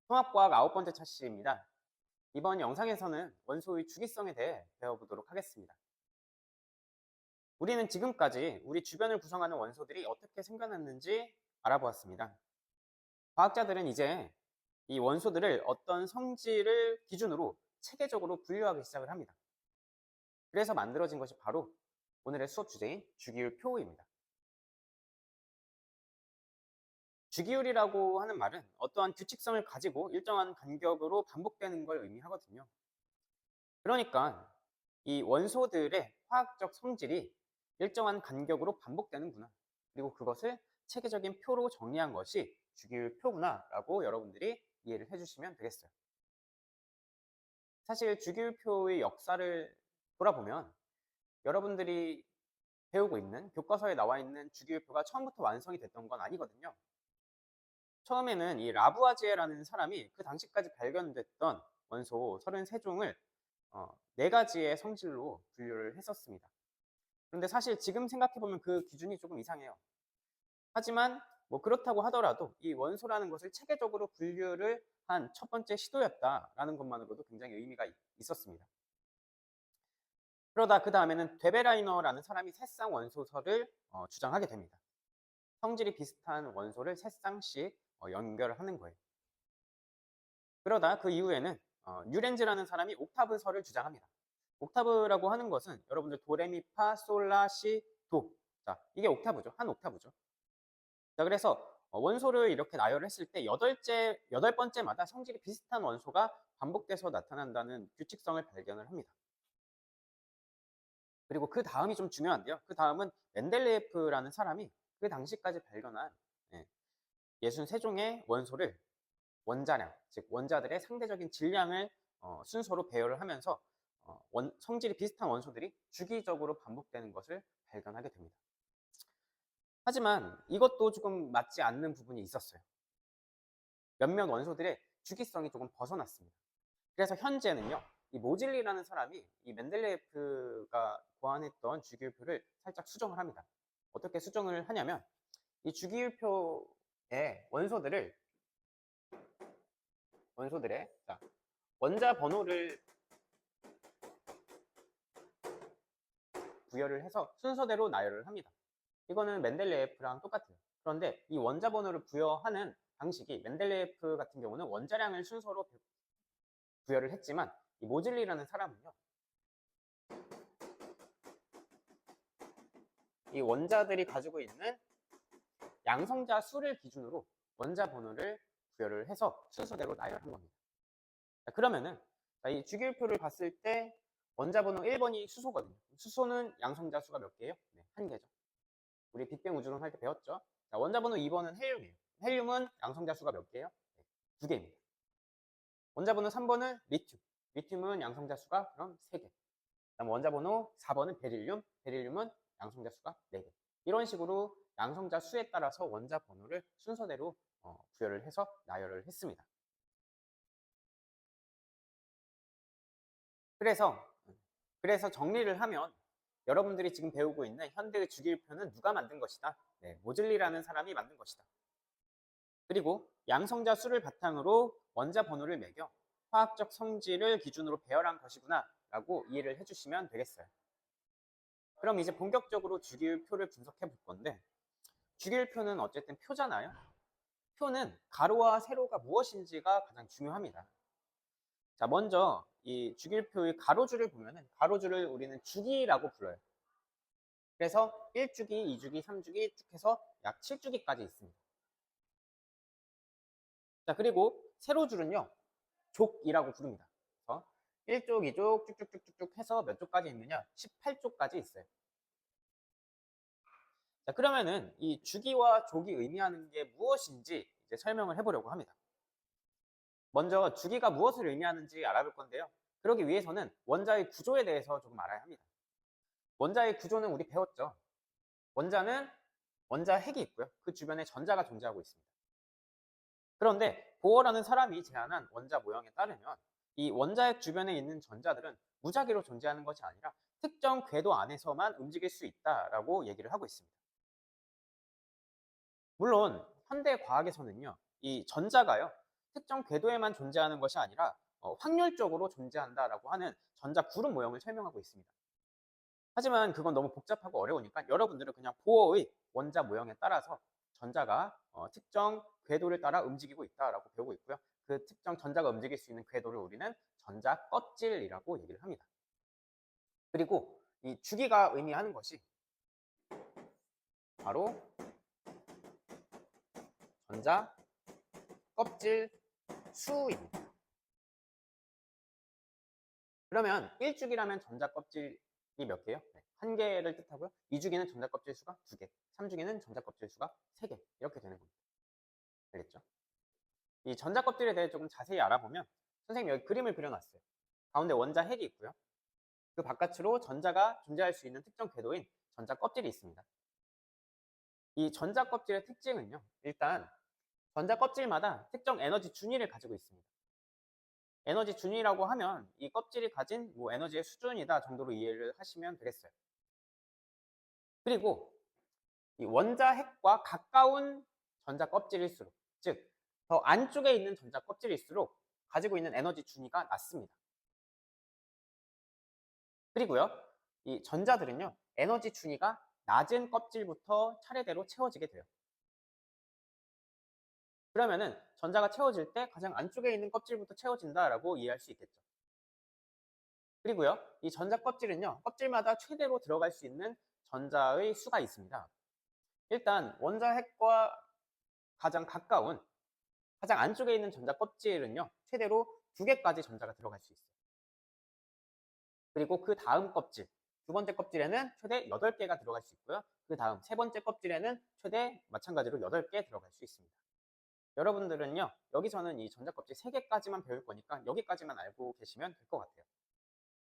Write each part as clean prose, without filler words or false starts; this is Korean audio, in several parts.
통합과학 9번째 차시입니다. 이번 영상에서는 원소의 주기성에 대해 배워보도록 하겠습니다. 우리는 지금까지 우리 주변을 구성하는 원소들이 어떻게 생겨났는지 알아보았습니다. 과학자들은 이제 이 원소들을 어떤 성질을 기준으로 체계적으로 분류하기 시작을 합니다. 그래서 만들어진 것이 바로 오늘의 수업 주제인 주기율표입니다. 주기율이라고 하는 말은 어떠한 규칙성을 가지고 일정한 간격으로 반복되는 걸 의미하거든요. 그러니까 이 원소들의 화학적 성질이 일정한 간격으로 반복되는구나. 그리고 그것을 체계적인 표로 정리한 것이 주기율표구나라고 여러분들이 이해를 해주시면 되겠어요. 사실 주기율표의 역사를 돌아보면 여러분들이 배우고 있는 교과서에 나와 있는 주기율표가 처음부터 완성이 됐던 건 아니거든요. 처음에는 이 라부아지에라는 사람이 그 당시까지 발견됐던 원소 33종을 4가지의 성질로 분류를 했었습니다. 그런데 사실 지금 생각해보면 그 기준이 조금 이상해요. 하지만 뭐 그렇다고 하더라도 이 원소라는 것을 체계적으로 분류를 한 첫 번째 시도였다라는 것만으로도 굉장히 의미가 있었습니다. 그러다 그 다음에는 데베라이너라는 사람이 새쌍 원소설을 주장하게 됩니다. 성질이 비슷한 원소를 세 쌍씩 연결하는 거예요. 그러다 그 이후에는 뉴렌즈라는 사람이 옥타브설을 주장합니다. 옥타브라고 하는 것은 여러분들 도레미파 솔라시 도. 자, 이게 옥타브죠. 한 옥타브죠. 자, 그래서 원소를 이렇게 나열을 했을 때 여덟 번째마다 성질이 비슷한 원소가 반복돼서 나타난다는 규칙성을 발견을 합니다. 그리고 그 다음이 좀 중요한데요. 그 다음은 멘델레예프라는 사람이 그 당시까지 발견한 63종의 원소를 원자량, 즉 원자들의 상대적인 질량을 순서로 배열을 하면서 성질이 비슷한 원소들이 주기적으로 반복되는 것을 발견하게 됩니다. 하지만 이것도 조금 맞지 않는 부분이 있었어요. 몇몇 원소들의 주기성이 조금 벗어났습니다. 그래서 현재는요, 이 모질리라는 사람이 이 멘델레예프가 고안했던 주기율표를 살짝 수정을 합니다. 어떻게 수정을 하냐면 이 주기율표의 원소들의 원자 번호를 부여를 해서 순서대로 나열을 합니다. 이거는 멘델레예프랑 똑같아요. 그런데 이 원자 번호를 부여하는 방식이 멘델레예프 같은 경우는 원자량을 순서로 부여를 했지만 이 모질리라는 사람은요, 이 원자들이 가지고 있는 양성자 수를 기준으로 원자 번호를 부여를 해서 순서대로 나열한 겁니다. 자, 그러면은 이 주기율표를 봤을 때 원자 번호 1번이 수소거든요. 수소는 양성자 수가 몇 개예요? 네, 1개죠. 우리 빅뱅 우주론 할 때 배웠죠? 자, 원자 번호 2번은 헬륨이에요. 헬륨은 양성자 수가 몇 개예요? 네, 2개입니다. 원자 번호 3번은 리튬. 리튬은 양성자 수가 그럼 3개. 그다음 원자 번호 4번은 베릴륨. 베릴륨은 양성자 수가 4개. 이런 식으로 양성자 수에 따라서 원자 번호를 순서대로 부여를 해서 나열을 했습니다. 그래서 정리를 하면 여러분들이 지금 배우고 있는 현대의 주기율표는 누가 만든 것이다? 네, 모즐리라는 사람이 만든 것이다. 그리고 양성자 수를 바탕으로 원자 번호를 매겨 화학적 성질을 기준으로 배열한 것이구나 라고 이해를 해주시면 되겠어요. 그럼 이제 본격적으로 주기율표를 분석해 볼 건데, 주기율표는 어쨌든 표잖아요. 표는 가로와 세로가 무엇인지가 가장 중요합니다. 자, 먼저 이 주기율표의 가로줄을 보면은 가로줄을 우리는 주기라고 불러요. 그래서 1주기, 2주기, 3주기 쭉 해서 약 7주기까지 있습니다. 자, 그리고 세로줄은요, 족이라고 부릅니다. 그래서 1족, 2족 쭉쭉쭉쭉 해서 몇 족까지 있느냐? 18족까지 있어요. 자, 그러면은 이 주기와 족이 의미하는 게 무엇인지 이제 설명을 해보려고 합니다. 먼저 주기가 무엇을 의미하는지 알아볼 건데요. 그러기 위해서는 원자의 구조에 대해서 조금 알아야 합니다. 원자의 구조는 우리 배웠죠. 원자는 원자 핵이 있고요. 그 주변에 전자가 존재하고 있습니다. 그런데 보어라는 사람이 제안한 원자 모형에 따르면 이 원자핵 주변에 있는 전자들은 무작위로 존재하는 것이 아니라 특정 궤도 안에서만 움직일 수 있다라고 얘기를 하고 있습니다. 물론 현대 과학에서는요, 이 전자가요, 특정 궤도에만 존재하는 것이 아니라 확률적으로 존재한다라고 하는 전자 구름 모형을 설명하고 있습니다. 하지만 그건 너무 복잡하고 어려우니까 여러분들은 그냥 보어의 원자 모형에 따라서 전자가 특정 궤도를 따라 움직이고 있다라고 배우고 있고요. 그 특정 전자가 움직일 수 있는 궤도를 우리는 전자 껍질이라고 얘기를 합니다. 그리고 이 주기가 의미하는 것이 바로 전자 껍질 수입니다. 그러면 1주기라면 전자 껍질이 몇 개요? 네, 1개를 뜻하고요. 2주기는 전자 껍질 수가 2개, 3주기는 전자 껍질 수가 3개 이렇게 되는 겁니다. 알겠죠? 이 전자 껍질에 대해 조금 자세히 알아보면 선생님이 여기 그림을 그려놨어요. 가운데 원자 핵이 있고요. 그 바깥으로 전자가 존재할 수 있는 특정 궤도인 전자 껍질이 있습니다. 이 전자 껍질의 특징은요. 일단 전자 껍질마다 특정 에너지 준위를 가지고 있습니다. 에너지 준위라고 하면 이 껍질이 가진 에너지의 수준이다 정도로 이해를 하시면 되겠어요. 그리고 이 원자 핵과 가까운 전자 껍질일수록, 즉 더 안쪽에 있는 전자 껍질일수록 가지고 있는 에너지 준위가 낮습니다. 그리고요, 이 전자들은요, 에너지 준위가 낮은 껍질부터 차례대로 채워지게 돼요. 그러면은 전자가 채워질 때 가장 안쪽에 있는 껍질부터 채워진다라고 이해할 수 있겠죠. 그리고요, 이 전자 껍질은요, 껍질마다 최대로 들어갈 수 있는 전자의 수가 있습니다. 일단 원자 핵과 가장 가까운 가장 안쪽에 있는 전자 껍질은요, 최대로 2개까지 전자가 들어갈 수 있어요. 그리고 그 다음 껍질, 두 번째 껍질에는 최대 8개가 들어갈 수 있고요. 그 다음 세 번째 껍질에는 최대 마찬가지로 8개 들어갈 수 있습니다. 여러분들은요, 여기서는 이 전자 껍질 3개까지만 배울 거니까 여기까지만 알고 계시면 될 것 같아요.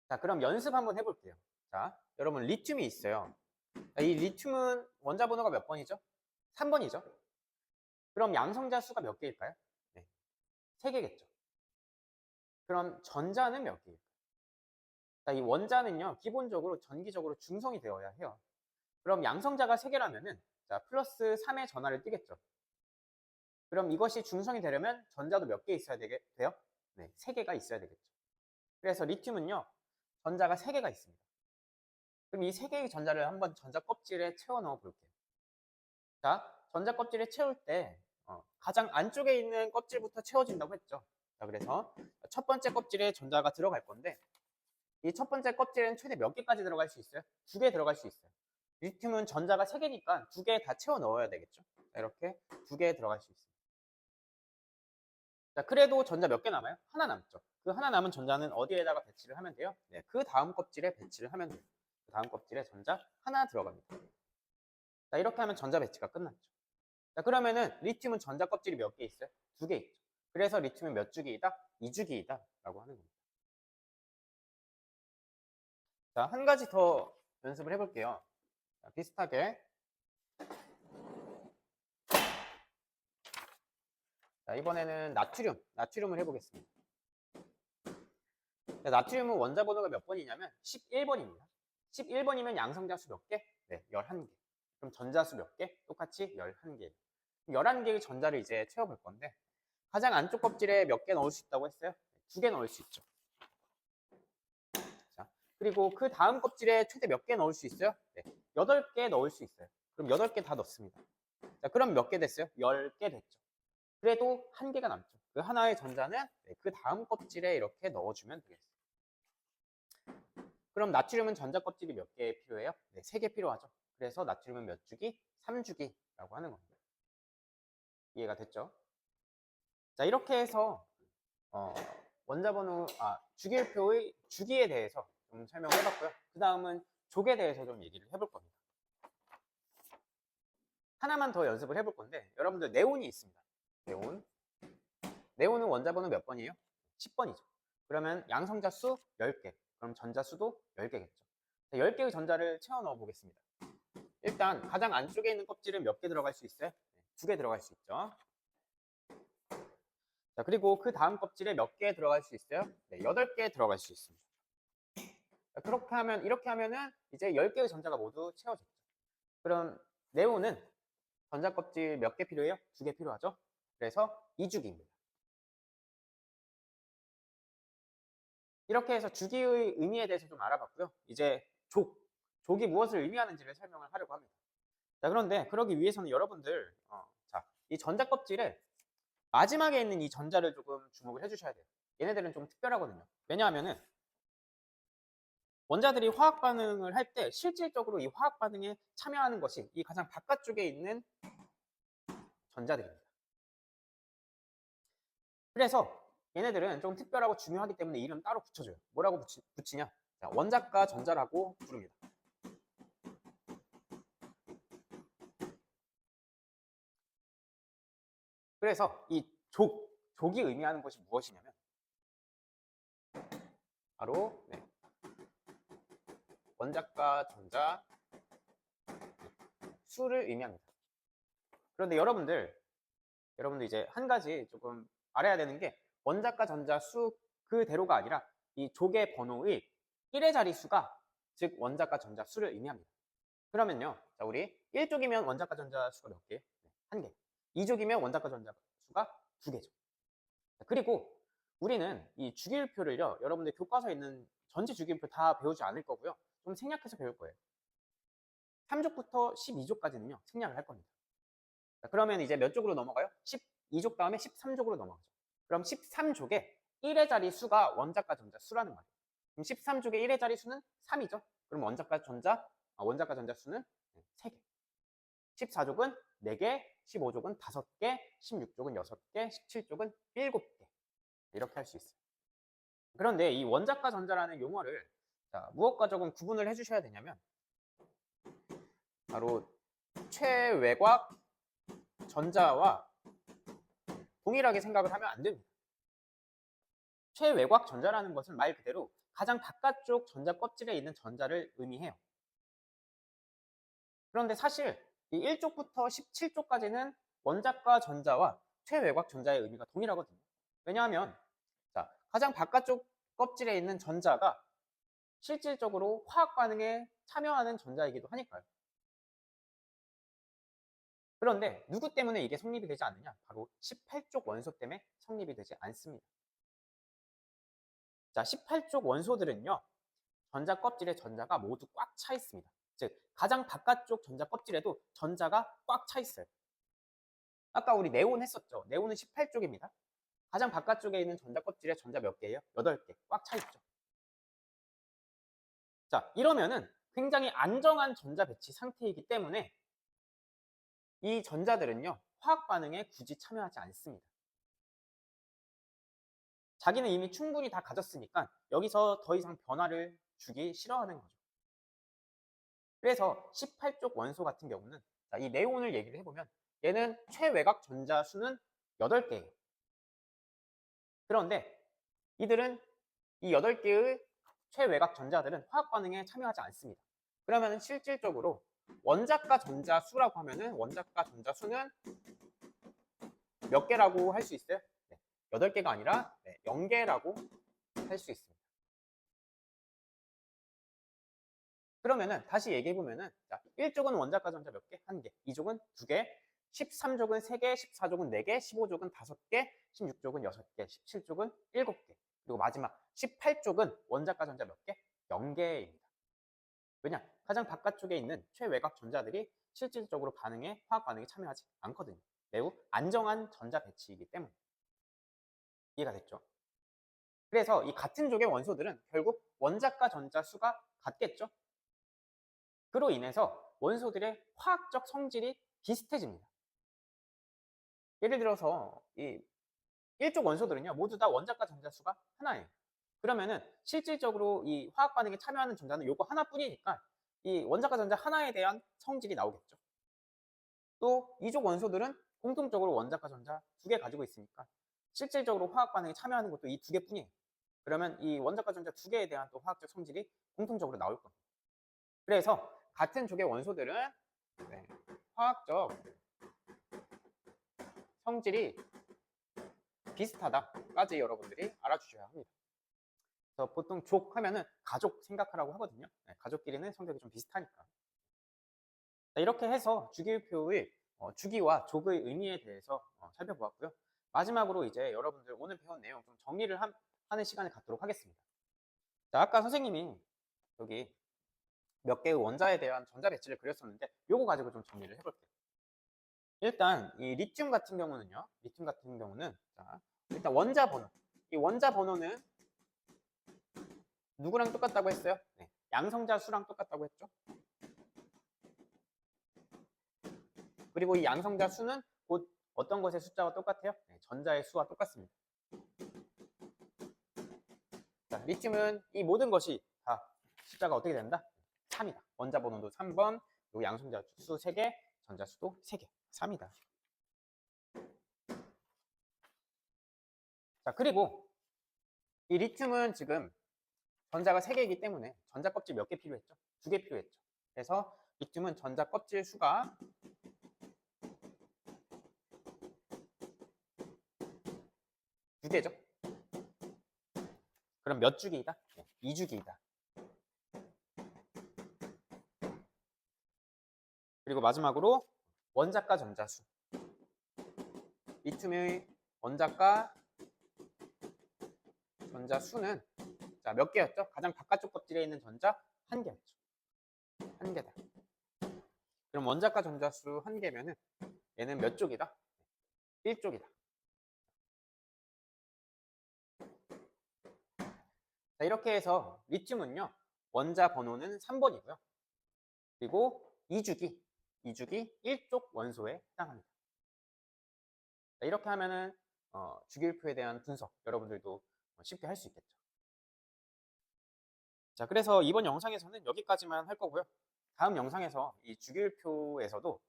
자, 그럼 연습 한번 해볼게요. 자, 여러분 리튬이 있어요. 이 리튬은 원자 번호가 몇 번이죠? 3번이죠. 그럼 양성자 수가 몇 개일까요? 네, 3개겠죠. 그럼 전자는 몇 개일까요? 자, 이 원자는요, 기본적으로 전기적으로 중성이 되어야 해요. 그럼 양성자가 3개라면은 자, 플러스 3의 전하를 띠겠죠. 그럼 이것이 중성이 되려면 전자도 몇 개 있어야 돼요? 네, 3개가 있어야 되겠죠. 그래서 리튬은요, 전자가 3개가 있습니다. 그럼 이 3개의 전자를 한번 전자 껍질에 채워 넣어 볼게요. 자, 전자 껍질에 채울 때 가장 안쪽에 있는 껍질부터 채워진다고 했죠. 자, 그래서 첫 번째 껍질에 전자가 들어갈 건데 이 첫 번째 껍질에는 최대 몇 개까지 들어갈 수 있어요? 2개 들어갈 수 있어요. 리튬은 전자가 3개니까 2개 다 채워 넣어야 되겠죠. 자, 이렇게 2개 들어갈 수 있습니다. 자, 그래도 전자 몇 개 남아요? 하나 남죠. 그 하나 남은 전자는 어디에다가 배치를 하면 돼요? 네, 그 다음 껍질에 배치를 하면 돼요. 그 다음 껍질에 전자 하나 들어갑니다. 자, 이렇게 하면 전자 배치가 끝났죠. 자, 그러면은 리튬은 전자 껍질이 몇 개 있어요? 2개 있죠. 그래서 리튬은 몇 주기이다? 2주기이다 라고 하는 겁니다. 자, 한 가지 더 연습을 해볼게요. 자, 비슷하게. 자, 이번에는 나트륨을 해보겠습니다. 자, 나트륨은 원자 번호가 몇 번이냐면 11번입니다. 11번이면 양성자수 몇 개? 네, 11개. 그럼 전자수 몇 개? 똑같이 11개. 11개의 전자를 이제 채워볼 건데 가장 안쪽 껍질에 몇 개 넣을 수 있다고 했어요? 2개 넣을 수 있죠. 자, 그리고 그 다음 껍질에 최대 몇 개 넣을 수 있어요? 네, 8개 넣을 수 있어요. 그럼 8개 다 넣습니다. 자, 그럼 몇 개 됐어요? 10개 됐죠. 그래도 1개가 남죠. 그 하나의 전자는 그 다음 껍질에 이렇게 넣어주면 되겠어요. 그럼 나트륨은 전자 껍질이 몇 개 필요해요? 네, 3개 필요하죠. 그래서 나트륨은 몇 주기? 3주기라고 하는 겁니다. 이해가 됐죠? 자, 이렇게 해서 원자번호, 주기율표의 주기에 대해서 좀 설명을 해봤고요. 그 다음은 족에 대해서 좀 얘기를 해볼 겁니다. 하나만 더 연습을 해볼 건데 여러분들 네온이 있습니다. 네온은 원자번호 몇 번이에요? 10번이죠. 그러면 양성자 수 10개. 그럼 전자 수도 10개겠죠. 10개의 전자를 채워 넣어 보겠습니다. 일단 가장 안쪽에 있는 껍질은 몇 개 들어갈 수 있어요? 2개 들어갈 수 있죠. 자, 그리고 그 다음 껍질에 몇 개 들어갈 수 있어요? 네, 8개 들어갈 수 있습니다. 자, 이렇게 하면은 이제 10개의 전자가 모두 채워졌죠. 그럼 네온은 전자 껍질 몇 개 필요해요? 2개 필요하죠. 그래서 2주기입니다. 이렇게 해서 주기의 의미에 대해서 좀 알아봤고요. 이제 족이 무엇을 의미하는지를 설명을 하려고 합니다. 자, 그런데 그러기 위해서는 여러분들 자, 이 전자 껍질에 마지막에 있는 이 전자를 조금 주목을 해주셔야 돼요. 얘네들은 좀 특별하거든요. 왜냐하면은 원자들이 화학 반응을 할 때 실질적으로 이 화학 반응에 참여하는 것이 이 가장 바깥쪽에 있는 전자들입니다. 그래서 얘네들은 좀 특별하고 중요하기 때문에 이름 따로 붙여줘요. 뭐라고 붙이냐? 자, 원자과 전자라고 부릅니다. 그래서 이 족이 의미하는 것이 무엇이냐면 바로 원자과 전자 수를 의미합니다. 그런데 여러분들 이제 한 가지 조금 알아야 되는 게 원자과 전자 수 그대로가 아니라 이 족의 번호의 1의 자리수가 즉 원자과 전자 수를 의미합니다. 그러면요. 자, 우리 1족이면 원자과 전자 수가 몇 개? 1개. 2족이면 원자과 전자 수가 2개죠. 그리고 우리는 이 주기율표를요. 여러분들 교과서에 있는 전체 주기율표 다 배우지 않을 거고요. 좀 생략해서 배울 거예요. 3족부터 12족까지는요. 생략을 할 겁니다. 자, 그러면 이제 몇 족으로 넘어가요? 12족 다음에 13족으로 넘어가죠. 그럼 13족에 1의 자리 수가 원자과 전자 수라는 말이에요. 그럼 13족의 1의 자리 수는 3이죠. 그럼 원자과 전자 수는 3개. 14족은 4개, 15족은 5개, 16족은 6개, 17족은 7개. 이렇게 할 수 있어요. 그런데 이 원자과 전자라는 용어를 자, 무엇과 조금 구분을 해주셔야 되냐면 바로 최외곽 전자와 동일하게 생각을 하면 안 됩니다. 최외곽 전자라는 것은 말 그대로 가장 바깥쪽 전자 껍질에 있는 전자를 의미해요. 그런데 사실 이 1족부터 17족까지는 원자과 전자와 최외곽 전자의 의미가 동일하거든요. 왜냐하면 자, 가장 바깥쪽 껍질에 있는 전자가 실질적으로 화학 반응에 참여하는 전자이기도 하니까요. 그런데 누구 때문에 이게 성립이 되지 않느냐? 바로 18족 원소 때문에 성립이 되지 않습니다. 자, 18족 원소들은요. 전자 껍질에 전자가 모두 꽉 차 있습니다. 즉, 가장 바깥쪽 전자 껍질에도 전자가 꽉 차 있어요. 아까 우리 네온 했었죠. 네온은 18쪽입니다. 가장 바깥쪽에 있는 전자 껍질에 전자 몇 개예요? 8개. 꽉 차 있죠. 자, 이러면은 굉장히 안정한 전자 배치 상태이기 때문에 이 전자들은요. 화학 반응에 굳이 참여하지 않습니다. 자기는 이미 충분히 다 가졌으니까 여기서 더 이상 변화를 주기 싫어하는 거죠. 그래서 18쪽 원소 같은 경우는 이 네온을 얘기를 해보면 얘는 최외곽 전자 수는 8개예요. 그런데 이들은 이 8개의 최외곽 전자들은 화학 반응에 참여하지 않습니다. 그러면 실질적으로 원자과 전자 수라고 하면은 원자과 전자 수는 몇 개라고 할 수 있어요? 8개가 아니라 0개라고 할 수 있습니다. 그러면은 다시 얘기해 보면은 1족은 원자과 전자 몇 개? 1개. 2족은 2개. 13족은 3개, 14족은 4개, 15족은 5개, 16족은 6개, 17족은 7개. 그리고 마지막 18족은 원자과 전자 몇 개? 0개입니다. 왜냐? 가장 바깥쪽에 있는 최외곽 전자들이 실질적으로 화학 반응에 참여하지 않거든요. 매우 안정한 전자 배치이기 때문에. 이해가 됐죠? 그래서 이 같은 족의 원소들은 결국 원자과 전자 수가 같겠죠? 그로 인해서 원소들의 화학적 성질이 비슷해집니다. 예를 들어서 이 1족 원소들은요, 모두 다 원자과 전자 수가 하나예요. 그러면은 실질적으로 이 화학 반응에 참여하는 전자는 요거 하나뿐이니까 이 원자과 전자 하나에 대한 성질이 나오겠죠. 또 2족 원소들은 공통적으로 원자과 전자 2개 가지고 있으니까 실질적으로 화학 반응에 참여하는 것도 이 2개뿐이에요. 그러면 이 원자과 전자 2개에 대한 또 화학적 성질이 공통적으로 나올 겁니다. 그래서 같은 족의 원소들은 화학적 성질이 비슷하다까지 여러분들이 알아주셔야 합니다. 그래서 보통 족 하면은 가족 생각하라고 하거든요. 가족끼리는 성격이 좀 비슷하니까. 이렇게 해서 주기율표의 주기와 족의 의미에 대해서 살펴보았고요. 마지막으로 이제 여러분들 오늘 배운 내용 좀 정리를 하는 시간을 갖도록 하겠습니다. 자, 아까 선생님이 여기 몇 개의 원자에 대한 전자 배치를 그렸었는데 요거 가지고 좀 정리를 해볼게요. 일단 이 리튬 같은 경우는요. 리튬 같은 경우는 자, 일단 원자 번호. 이 원자 번호는 누구랑 똑같다고 했어요? 네, 양성자 수랑 똑같다고 했죠. 그리고 이 양성자 수는 곧 어떤 것의 숫자와 똑같아요? 네, 전자의 수와 똑같습니다. 자, 리튬은 이 모든 것이 다 숫자가 어떻게 된다? 3이다. 원자 번호도 3번, 그리고 양성자 수 3개, 전자 수도 3개. 3이다. 자, 그리고 이 리튬은 지금 전자가 3개이기 때문에 전자 껍질 몇 개 필요했죠? 2개 필요했죠. 그래서 리튬은 전자 껍질 수가 2개죠. 그럼 몇 주기이다? 네, 2주기이다. 그리고 마지막으로 원자과 전자수. 리튬의 원자과 전자수는 자, 몇 개였죠? 가장 바깥쪽 껍질에 있는 전자 1개였죠. 1개다. 그럼 원자과 전자수 1개면은 얘는 몇 쪽이다? 1쪽이다. 자, 이렇게 해서 리튬은요. 원자 번호는 3번이고요. 그리고 2주기 1쪽 원소에 해당합니다. 자, 이렇게 하면은 주기율표에 대한 분석 여러분들도 쉽게 할 수 있겠죠. 자, 그래서 이번 영상에서는 여기까지만 할 거고요. 다음 영상에서 이 주기율표에서도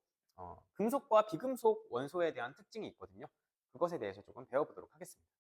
금속과 비금속 원소에 대한 특징이 있거든요. 그것에 대해서 조금 배워보도록 하겠습니다.